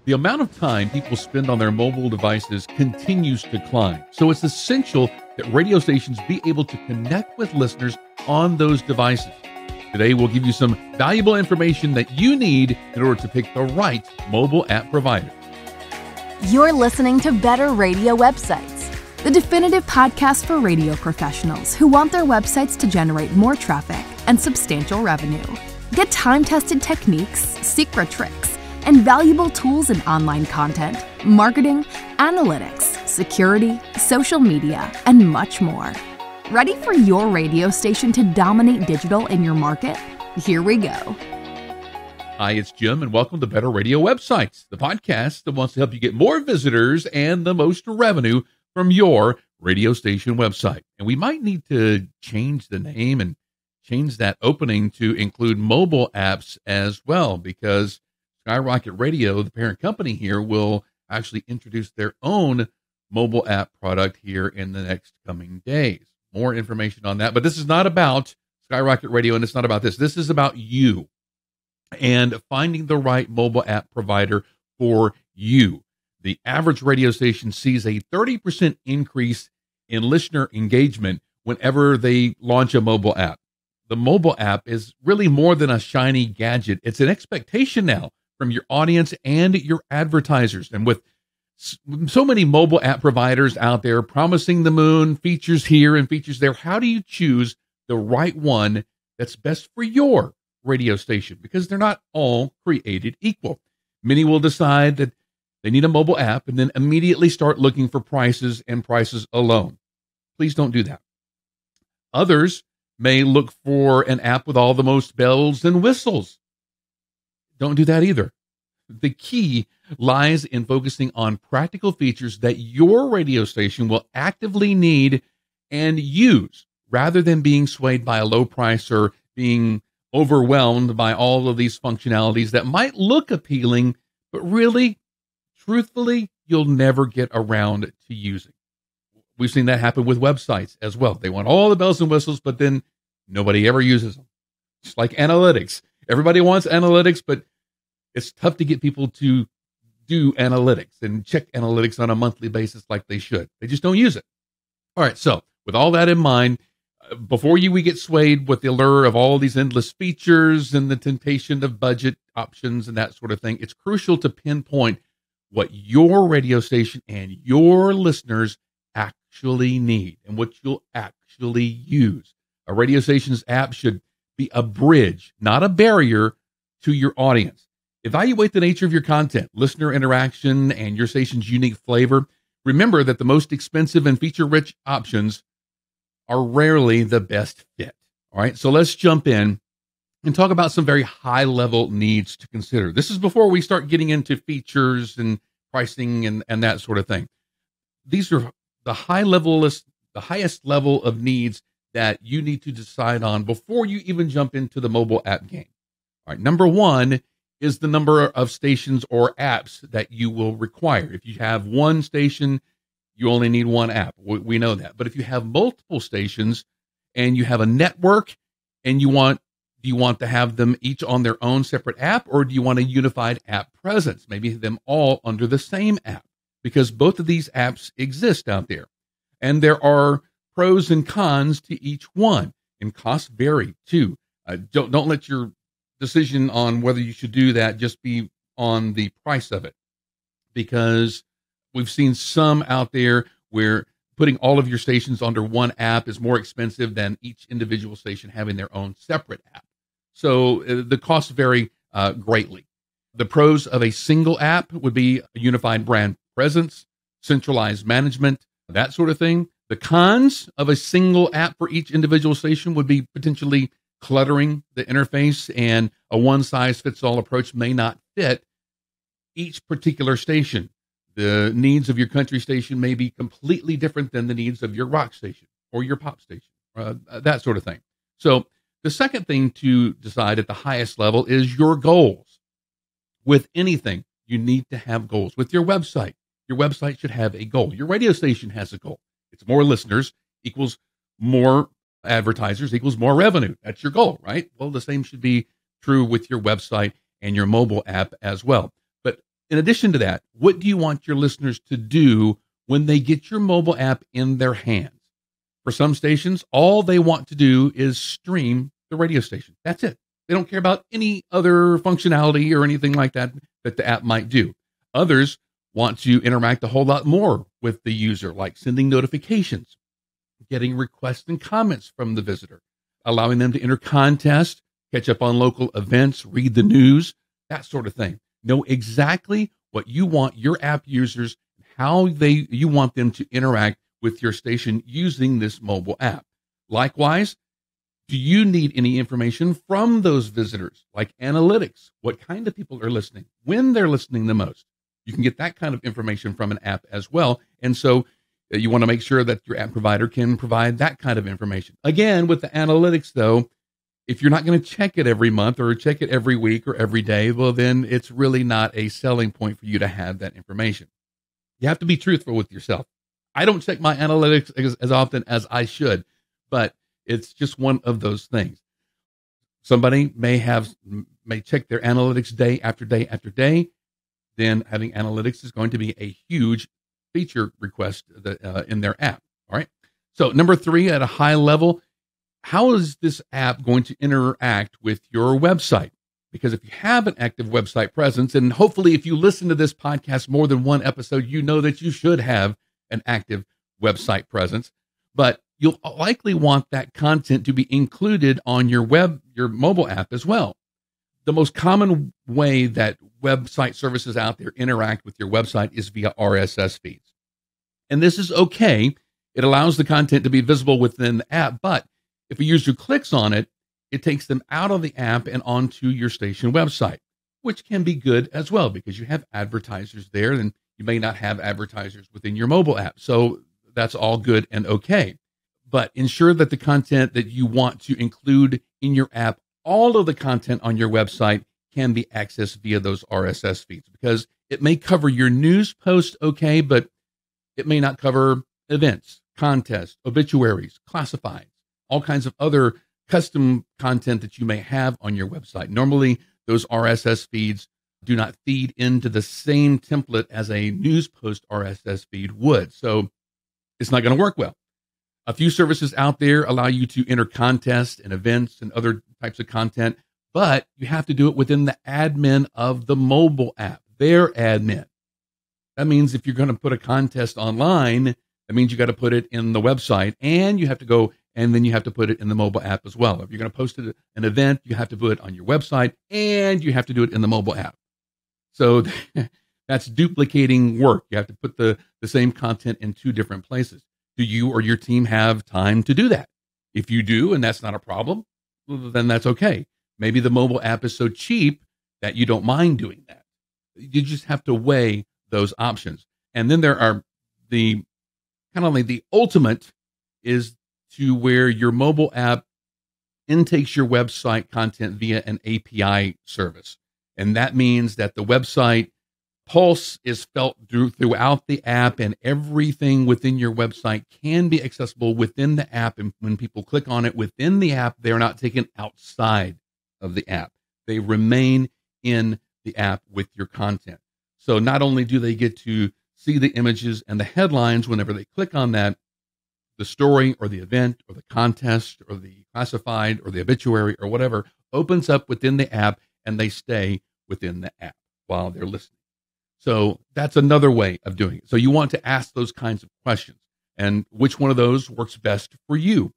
The amount of time people spend on their mobile devices continues to climb. So it's essential that radio stations be able to connect with listeners on those devices. Today, we'll give you some valuable information that you need in order to pick the right mobile app provider. You're listening to Better Radio Websites, the definitive podcast for radio professionals who want their websites to generate more traffic and substantial revenue. Get time-tested techniques, secret tricks, and valuable tools in online content, marketing, analytics, security, social media, and much more. Ready for your radio station to dominate digital in your market? Here we go. Hi, it's Jim, and welcome to Better Radio Websites, the podcast that wants to help you get more visitors and the most revenue from your radio station website. And we might need to change the name and change that opening to include mobile apps as well, because Skyrocket Radio, the parent company here, will actually introduce their own mobile app product here in the next coming days. More information on that. But this is not about Skyrocket Radio, and it's not about this. This is about you and finding the right mobile app provider for you. The average radio station sees a 30% increase in listener engagement whenever they launch a mobile app. The mobile app is really more than a shiny gadget. It's an expectation now from your audience and your advertisers. And with so many mobile app providers out there promising the moon, features here and features there, how do you choose the right one that's best for your radio station? Because they're not all created equal. Many will decide that they need a mobile app and then immediately start looking for prices and prices alone. Please don't do that. Others may look for an app with all the most bells and whistles. Don't do that either. The key lies in focusing on practical features that your radio station will actively need and use, rather than being swayed by a low price or being overwhelmed by all of these functionalities that might look appealing, but really, truthfully, you'll never get around to using. We've seen that happen with websites as well. They want all the bells and whistles, but then nobody ever uses them. It's like analytics. Everybody wants analytics, but it's tough to get people to do analytics and check analytics on a monthly basis like they should. They just don't use it. All right, so with all that in mind, before we get swayed with the allure of all these endless features and the temptation of budget options and that sort of thing, it's crucial to pinpoint what your radio station and your listeners actually need and what you'll actually use. A radio station's app should be a bridge, not a barrier, to your audience. Evaluate the nature of your content, listener interaction, and your station's unique flavor. Remember that the most expensive and feature-rich options are rarely the best fit. All right, so let's jump in and talk about some very high-level needs to consider. This is before we start getting into features and pricing and that sort of thing. These are the highest level of needs that you need to decide on before you even jump into the mobile app game. All right, number one is the number of stations or apps that you will require. If you have one station, you only need one app. We know that. But if you have multiple stations and you have a network and do you want to have them each on their own separate app, or do you want a unified app presence? Maybe them all under the same app, because both of these apps exist out there. And there are pros and cons to each one, and costs vary too. Don't let your decision on whether you should do that just be on the price of it, because we've seen some out there where putting all of your stations under one app is more expensive than each individual station having their own separate app. So the costs vary greatly. The pros of a single app would be a unified brand presence, centralized management, that sort of thing. The cons of a single app for each individual station would be potentially cluttering the interface, and a one-size-fits-all approach may not fit each particular station. The needs of your country station may be completely different than the needs of your rock station or your pop station, that sort of thing. So the second thing to decide at the highest level is your goals. With anything, you need to have goals. With your website should have a goal. Your radio station has a goal. It's more listeners equals more advertisers equals more revenue. That's your goal, right? Well, the same should be true with your website and your mobile app as well. But In addition to that, what do you want your listeners to do when they get your mobile app in their hands? For some stations, all they want to do is stream the radio station. That's it. They don't care about any other functionality or anything like that that the app might do. Others want to interact a whole lot more with the user, like sending notifications, getting requests and comments from the visitor, allowing them to enter contests, catch up on local events, read the news, that sort of thing. Know exactly what you want your app users, how you want them to interact with your station using this mobile app. Likewise, do you need any information from those visitors, like analytics? What kind of people are listening? When they're listening the most? You can get that kind of information from an app as well. And so you want to make sure that your app provider can provide that kind of information. Again, with the analytics, though, if you're not going to check it every month or check it every week or every day, well, then it's really not a selling point for you to have that information. You have to be truthful with yourself. I don't check my analytics as often as I should, but it's just one of those things. Somebody may check their analytics day after day after day. Then having analytics is going to be a huge feature request in their app. All right. So number 3, at a high level, how is this app going to interact with your website? Because if you have an active website presence, and hopefully if you listen to this podcast more than one episode, you know that you should have an active website presence, but you'll likely want that content to be included on your mobile app as well. The most common way that website services out there interact with your website is via RSS feeds. And this is okay. It allows the content to be visible within the app, but if a user clicks on it, it takes them out of the app and onto your station website, which can be good as well because you have advertisers there and you may not have advertisers within your mobile app. So that's all good and okay. But ensure that the content that you want to include in your app, all of the content on your website can be accessed via those RSS feeds because it may cover your news post okay, but it may not cover events, contests, obituaries, classifieds, all kinds of other custom content that you may have on your website. Normally, those RSS feeds do not feed into the same template as a news post RSS feed would. So it's not going to work well. A few services out there allow you to enter contests and events and other types of content, but you have to do it within the admin of the mobile app, their admin. That means if you're going to put a contest online, that means you got to put it in the website and you have to go and then you have to put it in the mobile app as well. If you're going to post an event, you have to put it on your website and you have to do it in the mobile app. So that's duplicating work. You have to put the same content in 2 different places. Do you or your team have time to do that? If you do, and that's not a problem, then that's okay. Maybe the mobile app is so cheap that you don't mind doing that. You just have to weigh those options. And then there are the kind of like the ultimate is to where your mobile app intakes your website content via an API service. And that means that the website pulse is felt throughout the app and everything within your website can be accessible within the app. And when people click on it within the app, they're not taken outside of the app. They remain in the app with your content. So not only do they get to see the images and the headlines whenever they click on that, the story or the event or the contest or the classified or the obituary or whatever opens up within the app and they stay within the app while they're listening. So that's another way of doing it. So you want to ask those kinds of questions and which one of those works best for you.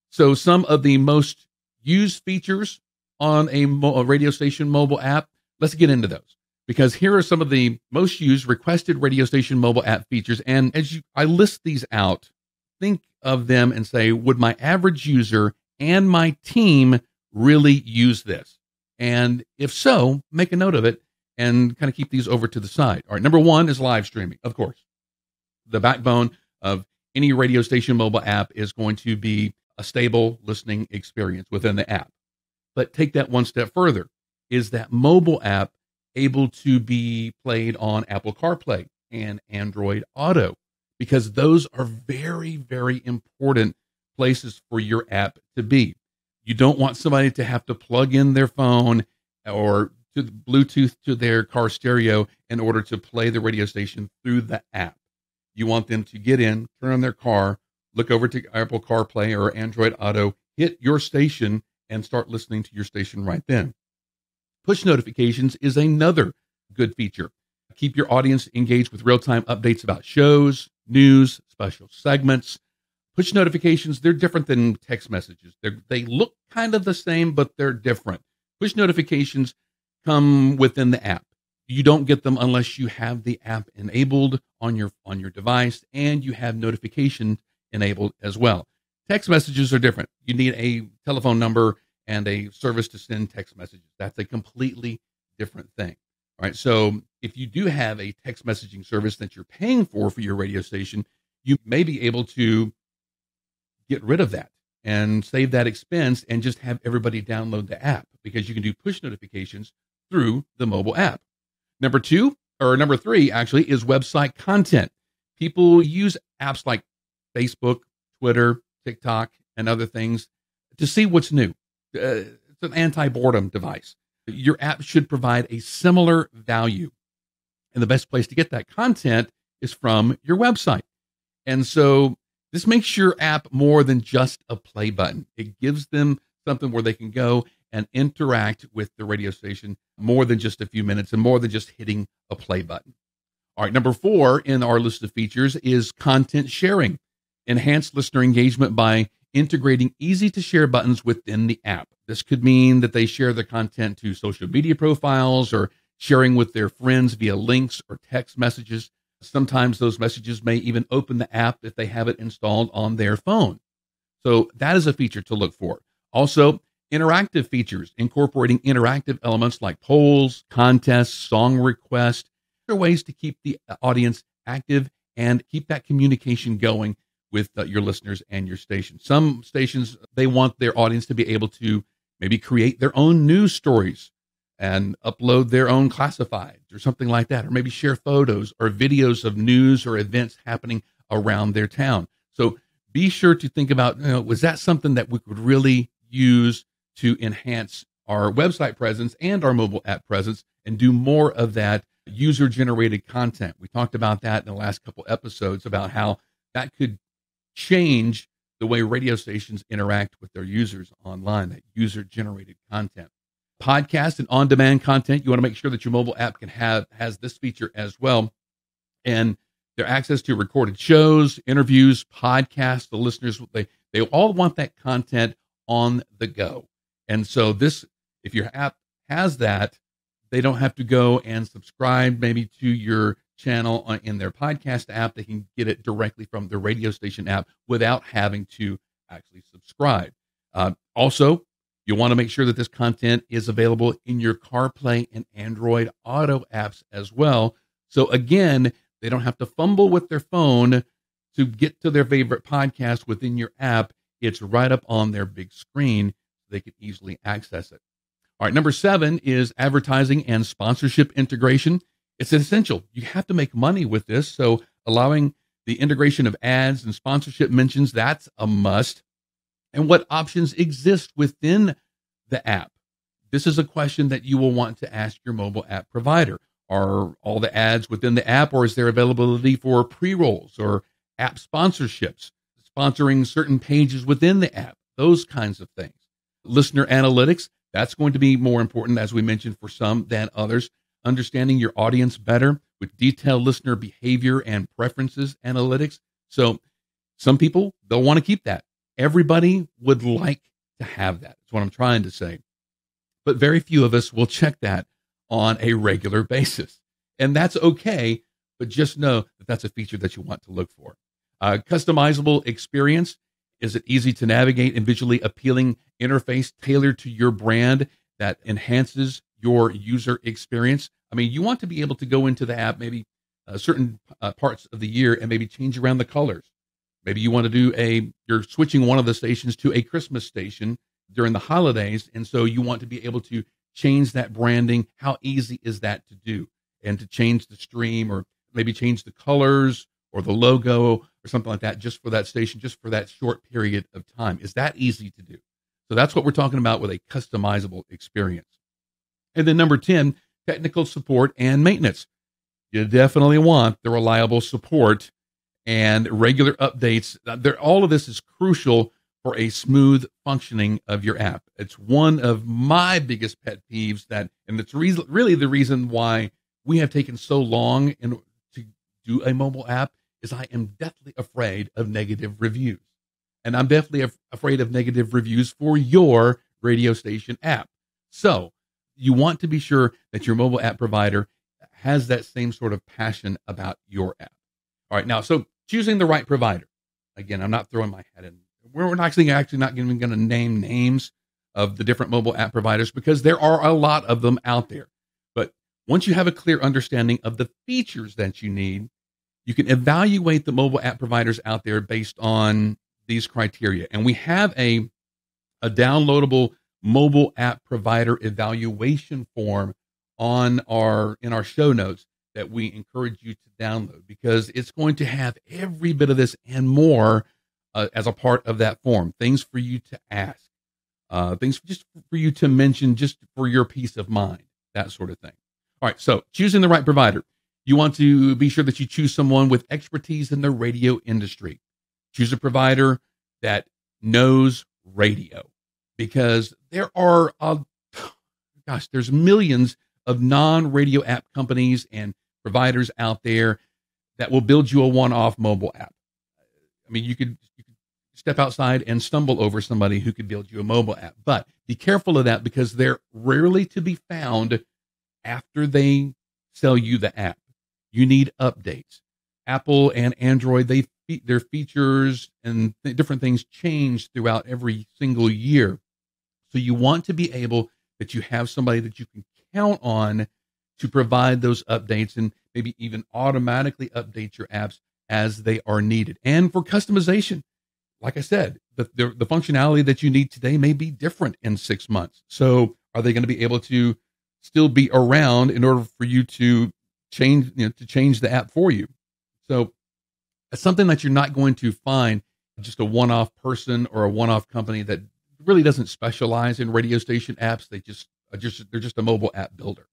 So some of the most used features on a radio station mobile app, let's get into those because here are some of the most used requested radio station mobile app features. And as I list these out, think of them and say, would my average user and my team really use this? And if so, make a note of it and kind of keep these over to the side. All right, number 1 is live streaming, of course. The backbone of any radio station mobile app is going to be a stable listening experience within the app. But take that one step further. Is that mobile app able to be played on Apple CarPlay and Android Auto? Because those are very, very important places for your app to be. You don't want somebody to have to plug in their phone or to the Bluetooth to their car stereo in order to play the radio station through the app. You want them to get in, turn on their car, look over to Apple CarPlay or Android Auto, hit your station, and start listening to your station right then. Push notifications is another good feature. Keep your audience engaged with real-time updates about shows, news, special segments. Push notifications, they're different than text messages. They look kind of the same, but they're different. Push notifications come within the app. You don't get them unless you have the app enabled on your device and you have notification enabled as well. Text messages are different. You need a telephone number and a service to send text messages. That's a completely different thing. All right. So if you do have a text messaging service that you're paying for your radio station, you may be able to get rid of that and save that expense and just have everybody download the app, because you can do push notifications through the mobile app. Number three, actually, is website content. People use apps like Facebook, Twitter, TikTok, and other things to see what's new. It's an anti-boredom device. Your app should provide a similar value. And the best place to get that content is from your website. And so this makes your app more than just a play button. It gives them something where they can go and interact with the radio station more than just a few minutes and more than just hitting a play button. All right, number 4 in our list of features is content sharing. Enhance listener engagement by integrating easy-to-share buttons within the app. This could mean that they share the content to social media profiles or sharing with their friends via links or text messages. Sometimes those messages may even open the app if they have it installed on their phone. So that is a feature to look for. Also, interactive features, incorporating interactive elements like polls, contests, song requests. There are ways to keep the audience active and keep that communication going with your listeners and your station. Some stations, they want their audience to be able to maybe create their own news stories and upload their own classifieds or something like that, or maybe share photos or videos of news or events happening around their town. So be sure to think about, was that something that we could really use to enhance our website presence and our mobile app presence and do more of that user-generated content. We talked about that in the last couple episodes about how that could change the way radio stations interact with their users online, that user-generated content. Podcast and on-demand content, you want to make sure that your mobile app has this feature as well. And their access to recorded shows, interviews, podcasts, the listeners, they all want that content on the go. And so if your app has that, they don't have to go and subscribe maybe to your channel in their podcast app. They can get it directly from the radio station app without having to actually subscribe. Also, you want to make sure that this content is available in your CarPlay and Android Auto apps as well. So again, they don't have to fumble with their phone to get to their favorite podcast within your app. It's right up on their big screen. They can easily access it. All right, number 7 is advertising and sponsorship integration. It's essential. You have to make money with this. So allowing the integration of ads and sponsorship mentions, that's a must. And what options exist within the app? This is a question that you will want to ask your mobile app provider. Are all the ads within the app, or is there availability for pre-rolls or app sponsorships, sponsoring certain pages within the app, those kinds of things? Listener analytics, that's going to be more important, as we mentioned, for some than others. Understanding your audience better with detailed listener behavior and preferences analytics. So some people, they'll want to keep that. Everybody would like to have that. That's what I'm trying to say. But very few of us will check that on a regular basis. And that's okay, but just know that that's a feature that you want to look for. Customizable experience. Is it easy to navigate and visually appealing interface tailored to your brand that enhances your user experience? I mean, you want to be able to go into the app maybe certain parts of the year and maybe change around the colors. Maybe you want to you're switching one of the stations to a Christmas station during the holidays. And so you want to be able to change that branding. How easy is that to do? And to change the stream or maybe change the colors or the logo or something like that just for that station, just for that short period of time. Is that easy to do? So that's what we're talking about with a customizable experience. And then number 10, technical support and maintenance. You definitely want the reliable support and regular updates. All of this is crucial for a smooth functioning of your app. It's one of my biggest pet peeves and it's really the reason why we have taken so long to do a mobile app is I am deathly afraid of negative reviews. And I'm definitely afraid of negative reviews for your radio station app. So you want to be sure that your mobile app provider has that same sort of passion about your app. All right, now, so choosing the right provider. Again, I'm not throwing my hat in. We're actually not even going to name names of the different mobile app providers because there are a lot of them out there. But once you have a clear understanding of the features that you need, you can evaluate the mobile app providers out there based on these criteria. And we have a downloadable mobile app provider evaluation form in our show notes that we encourage you to download because it's going to have every bit of this and more as a part of that form. Things for you to ask, things just for you to mention, just for your peace of mind, that sort of thing. All right, so choosing the right provider. You want to be sure that you choose someone with expertise in the radio industry. Choose a provider that knows radio because there are, there's millions of non-radio app companies and providers out there that will build you a one-off mobile app. I mean, you could step outside and stumble over somebody who could build you a mobile app, but be careful of that because they're rarely to be found after they sell you the app. You need updates. Apple and Android, their features and different things change throughout every single year. So you want to be able that you have somebody that you can count on to provide those updates and maybe even automatically update your apps as they are needed. And for customization, like I said, the functionality that you need today may be different in 6 months. So are they going to be able to still be around in order for you to change the app for you? So it's something that you're not going to find just a one-off person or a one-off company that really doesn't specialize in radio station apps. They're just a mobile app builder.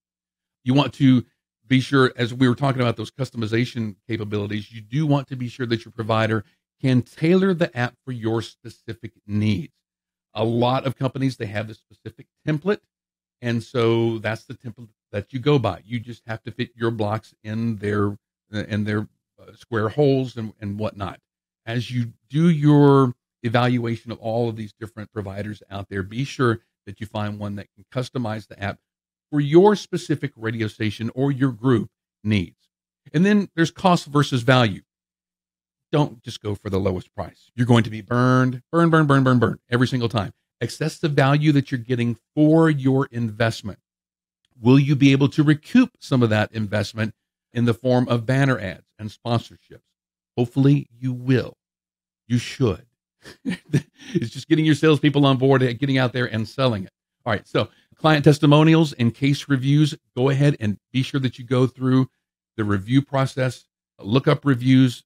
You want to be sure, as we were talking about those customization capabilities, you do want to be sure that your provider can tailor the app for your specific needs. A lot of companies, they have a specific template, and so that's the template that you go by. You just have to fit your blocks in their square holes and whatnot. As you do your evaluation of all of these different providers out there, be sure that you find one that can customize the app for your specific radio station or your group needs. And then there's cost versus value. Don't just go for the lowest price. You're going to be burned every single time. Assess the value that you're getting for your investment. Will you be able to recoup some of that investment in the form of banner ads and sponsorships? Hopefully you will. You should. It's just getting your salespeople on board, getting out there and selling it. All right, so client testimonials and case reviews, go ahead and be sure that you go through the review process, look up reviews,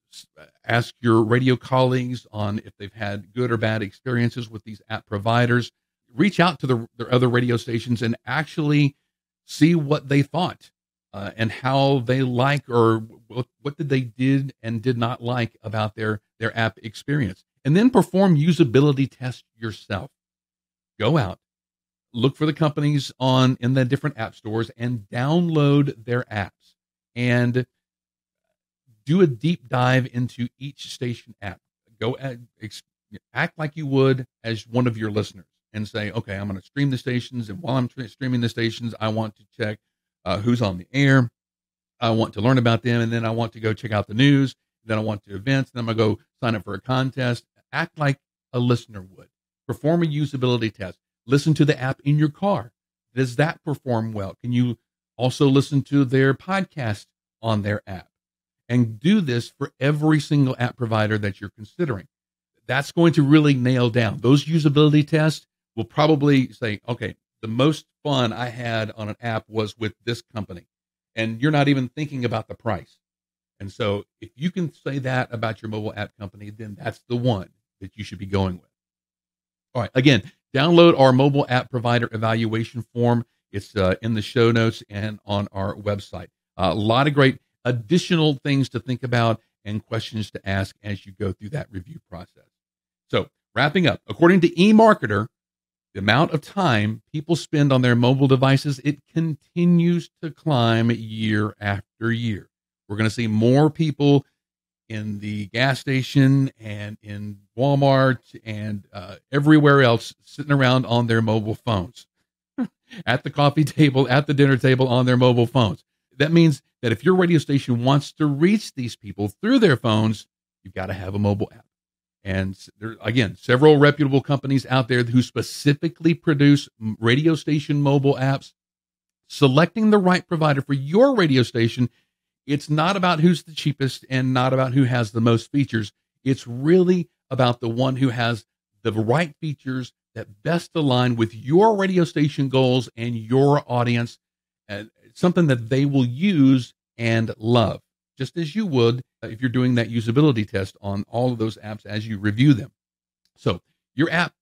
ask your radio colleagues on if they've had good or bad experiences with these app providers. Reach out to their other radio stations and actually see what they thought and how they like or what they did and did not like about their app experience. And then perform usability tests yourself. Go out, look for the companies in the different app stores and download their apps and do a deep dive into each station app. Go act like you would as one of your listeners and say, okay, I'm going to stream the stations. And while I'm streaming the stations, I want to check who's on the air. I want to learn about them. And then I want to go check out the news. Then I want to events. Then I'm going to go sign up for a contest. Act like a listener would. Perform a usability test. Listen to the app in your car. Does that perform well? Can you also listen to their podcast on their app? And do this for every single app provider that you're considering. That's going to really nail down. Those usability tests will probably say, okay, the most fun I had on an app was with this company. And you're not even thinking about the price. And so if you can say that about your mobile app company, then that's the one that you should be going with. All right. Again, download our mobile app provider evaluation form. It's in the show notes and on our website. A lot of great additional things to think about and questions to ask as you go through that review process. So, wrapping up, according to eMarketer, the amount of time people spend on their mobile devices, it continues to climb year after year. We're going to see more people in the gas station and in Walmart and everywhere else sitting around on their mobile phones, at the coffee table, at the dinner table, on their mobile phones. That means that if your radio station wants to reach these people through their phones, you've got to have a mobile app. And there, again, several reputable companies out there who specifically produce radio station mobile apps. Selecting the right provider for your radio station, it's not about who's the cheapest and not about who has the most features. It's really about the one who has the right features that best align with your radio station goals and your audience, something that they will use and love, just as you would if you're doing that usability test on all of those apps as you review them. So your app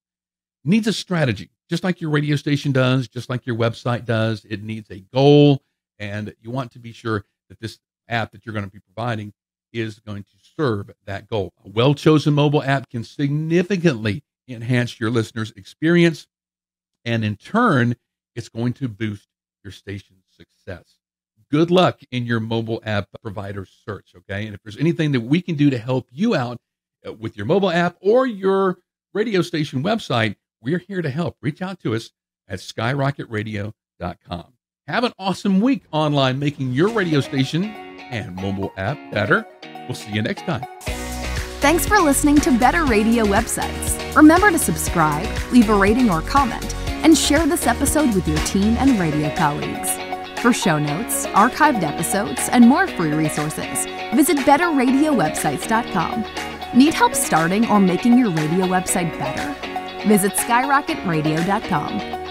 needs a strategy, just like your radio station does, just like your website does. It needs a goal, and you want to be sure that this app that you're going to be providing is going to serve that goal. A well-chosen mobile app can significantly enhance your listeners' experience, and in turn, it's going to boost your station's success. Good luck in your mobile app provider search, okay? And if there's anything that we can do to help you out with your mobile app or your radio station website, we're here to help. Reach out to us at skyrocketradio.com. Have an awesome week online making your radio station and mobile app better. We'll see you next time. Thanks for listening to Better Radio Websites. Remember to subscribe, leave a rating or comment, and share this episode with your team and radio colleagues. For show notes, archived episodes, and more free resources, visit betterradiowebsites.com. Need help starting or making your radio website better? Visit skyrocketradio.com.